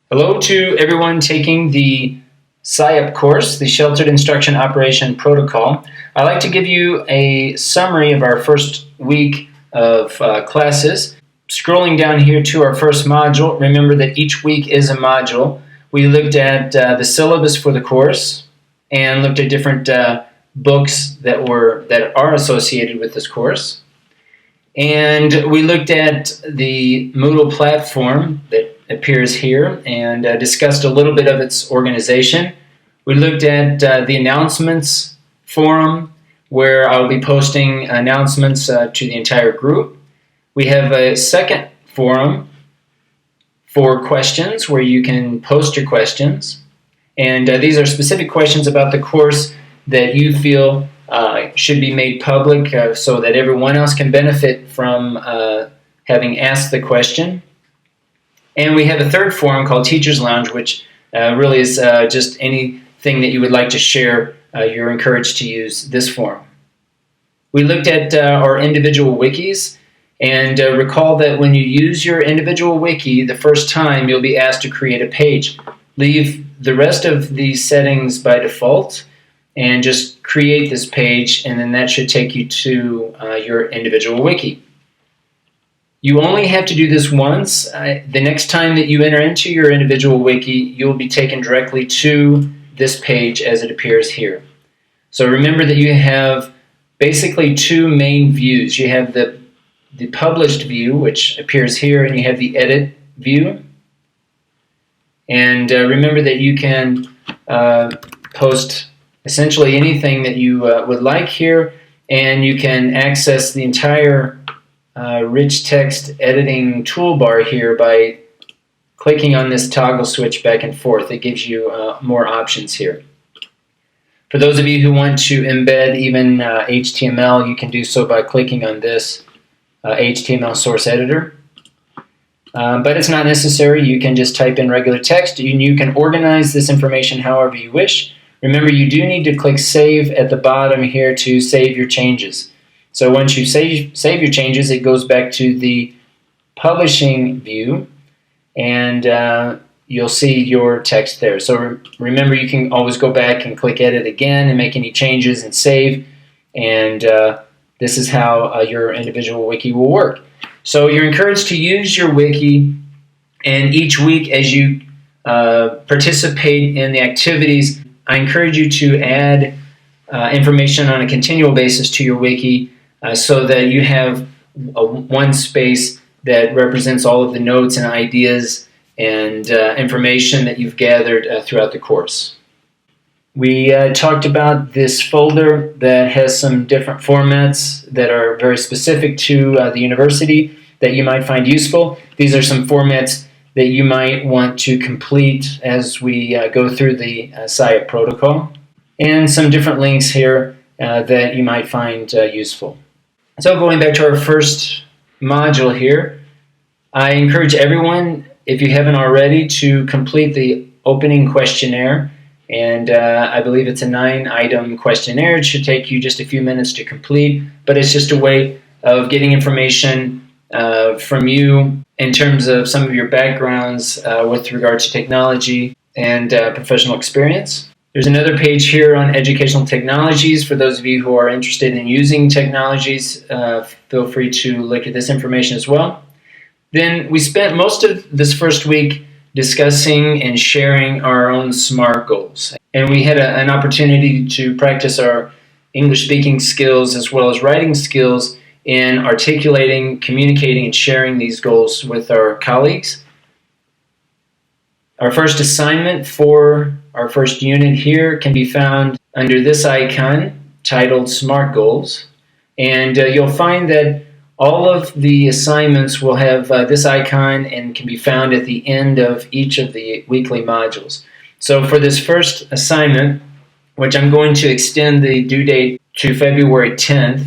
Hello to everyone taking the SIOP course, the Sheltered Instruction Operation Protocol. I'd like to give you a summary of our first week of classes. Scrolling down here to our first module, remember that each week is a module. We looked at the syllabus for the course and looked at different books that are associated with this course. And we looked at the Moodle platform that appears here and discussed a little bit of its organization. We looked at the announcements forum where I'll be posting announcements to the entire group. We have a second forum for questions where you can post your questions. And these are specific questions about the course that you feel should be made public so that everyone else can benefit from having asked the question. And we have a third forum called Teachers Lounge, which really is just anything that you would like to share. You're encouraged to use this forum. We looked at our individual wikis, and recall that when you use your individual wiki the first time, you'll be asked to create a page. Leave the rest of these settings by default, and just create this page, and then that should take you to your individual wiki. You only have to do this once. The next time that you enter into your individual wiki, you'll be taken directly to this page as it appears here. So remember that you have basically two main views. You have the published view, which appears here, and you have the edit view. And remember that you can post essentially anything that you would like here, and you can access the entire rich text editing toolbar here by clicking on this toggle switch back and forth. It gives you more options here. For those of you who want to embed even HTML, you can do so by clicking on this HTML source editor. But it's not necessary. You can just type in regular text, and you can organize this information however you wish. Remember, you do need to click Save at the bottom here to save your changes. So once you save your changes, it goes back to the publishing view, and you'll see your text there. So remember, you can always go back and click Edit again and make any changes and save, and this is how your individual wiki will work. So you're encouraged to use your wiki, and each week as you participate in the activities, I encourage you to add information on a continual basis to your wiki so that you have one space that represents all of the notes and ideas and information that you've gathered throughout the course. We talked about this folder that has some different formats that are very specific to the university that you might find useful. These are some formats that you might want to complete as we go through the SIOP protocol, and some different links here that you might find useful. So going back to our first module here, I encourage everyone, if you haven't already, to complete the opening questionnaire, and I believe it's a 9-item questionnaire. It should take you just a few minutes to complete, but it's just a way of getting information from you in terms of some of your backgrounds with regard to technology and professional experience. There's another page here on educational technologies. For those of you who are interested in using technologies, feel free to look at this information as well. Then we spent most of this first week discussing and sharing our own SMART goals. And we had an opportunity to practice our English speaking skills as well as writing skills in articulating, communicating, and sharing these goals with our colleagues. Our first assignment for our first unit here can be found under this icon titled SMART Goals. And you'll find that all of the assignments will have this icon and can be found at the end of each of the weekly modules. So for this first assignment, which I'm going to extend the due date to February 10th,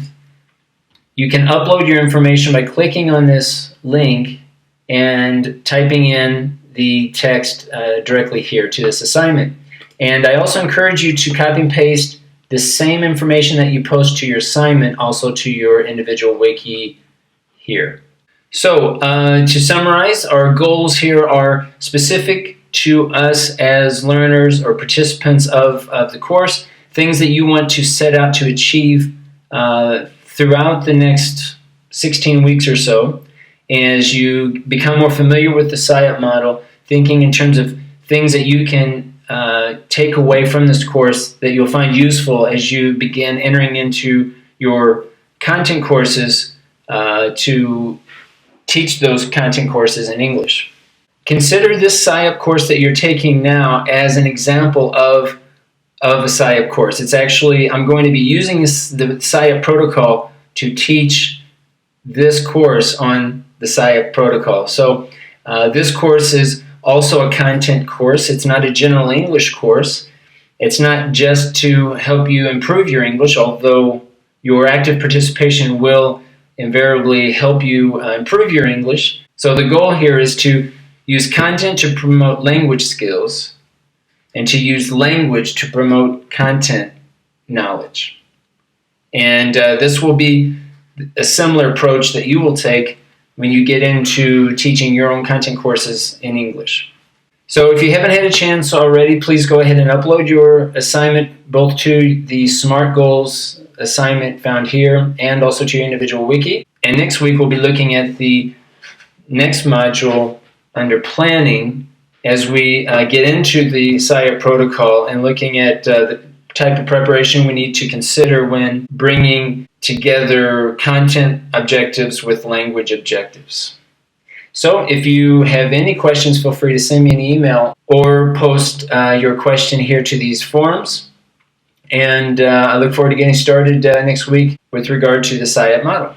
you can upload your information by clicking on this link and typing in the text directly here to this assignment. And I also encourage you to copy and paste the same information that you post to your assignment also to your individual wiki here. So to summarize, our goals here are specific to us as learners or participants of the course, things that you want to set out to achieve throughout the next 16 weeks or so, as you become more familiar with the SIOP model, thinking in terms of things that you can take away from this course that you'll find useful as you begin entering into your content courses to teach those content courses in English. Consider this SIOP course that you're taking now as an example of a SIOP course. It's actually, I'm going to be using the SIOP protocol to teach this course on the SIOP protocol. So this course is also a content course. It's not a general English course. It's not just to help you improve your English, although your active participation will invariably help you improve your English. So the goal here is to use content to promote language skills and to use language to promote content knowledge. And this will be a similar approach that you will take when you get into teaching your own content courses in English. So if you haven't had a chance already, please go ahead and upload your assignment both to the SMART Goals assignment found here and also to your individual wiki. And next week we'll be looking at the next module under planning as we get into the SIOP protocol and looking at the type of preparation we need to consider when bringing together content objectives with language objectives. So if you have any questions, feel free to send me an email or post your question here to these forums. And I look forward to getting started next week with regard to the SIOP model.